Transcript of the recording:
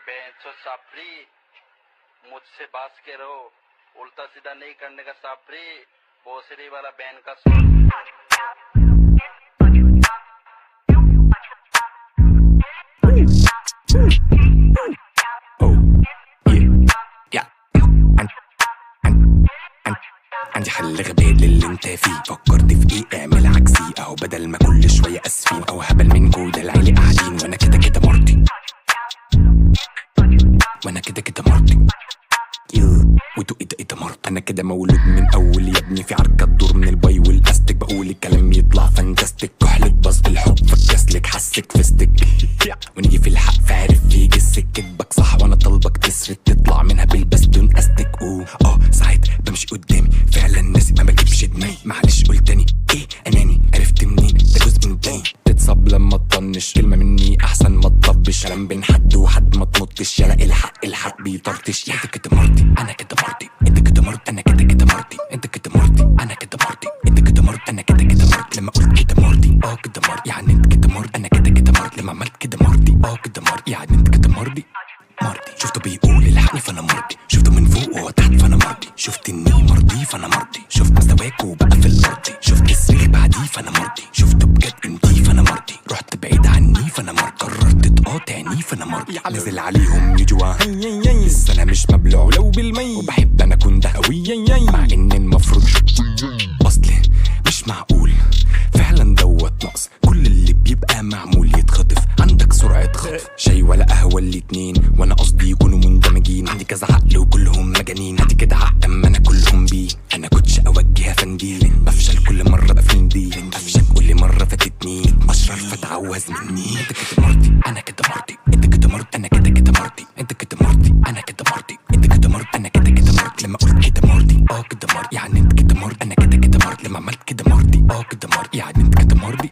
बेंचो सापरी मुझसे बात के रहो, उल्टा सीधा नहीं करने का सापरी, भोसड़ी वाला बैन का عندي حل غباء للي انت فيه. فكرت في ايه؟ اعمل عكسي، اهو بدل ما كل شويه اسفين او هبل من جود العيلة قاعدين وانا كده كده مرضي، وانا كده كده مرضي. وانتوا ايه ده مرضي؟ انا كده مولود من اول يا ابني في عركه تدور من الباي والاستك، بقول الكلام يطلع فانتستيك، كحلك بص الحب فكسلك حسك فستك ونيجي في الحق فعرف يجي السكت بك صح، وانا طالبك تسرد تطلع منها بالبس دون استك. ساعات بمشي قدامي فعلا ناسي ما بجيبش دماغي، معلش قول تاني ايه اناني عرفت منين ده جزء من الدنيا، تتصاب لما تطنش كلمه مني احسن ما تطبش، كلام بين حد وحد ما تمطش، يلا الحق بيطرطش. انت كده مرضي انا كده مرضي، انت كده مرضي انا كده كده مرضي، انت كده مرضي انا كده مرضي، انت كده مرضي انا كده كده مرضي، لما قلت كده مرضي كده مرضي، يعني انت كده مرضي انا كده كده مرضي، لما عملت كده مرضي كده مرضي، يعني انت كده مرضي. شفته بيقول الحقني فانا مرضي، شفته من فوق وهو تحت فانا مرضي، شفت اني مرضي فانا مرضي، شفت مستواك وبقى في الارضي، شفت الصريخ بعديه فانا مرضي، شفته بجد انتي فانا مرضي، رحت بعيد عني فانا مرضي، قررت تقاطعني فانا مرضي، نزل عليهم يجوا لسه انا مش مبلوع لو بالمي، وبحب انا اكون دهوي مع ان المفروض اصلي مش معقول فعلا دوت نقص، كل اللي بيبقى معمول يتخطف، عندك سرعة خطف شاي ولا قهوة الاتنين، وانا قصدي يكونوا مندمجين، عندي كذا عقل وكلهم مجانين، هاتي كده عقل اما انا كلهم بيه، انا كنتش اوجه فنديل، بفشل كل مرة بفين دي، افشل كل مرة فاتتني، اشرف فتعوز مني، انت كده مرضي انا كده مرضي، انت كده مرضي انا كده كده مرضي، انت كده مرضي انا كده مرضي، انت كده مرضي انا كده كده مرضي، لما قلت كده مرضي كده مرضي، يعني انت كده مرضي انا كده كده مرضي، لما عملت كده مرضي كده مرضي، يعني انت كده مرضي.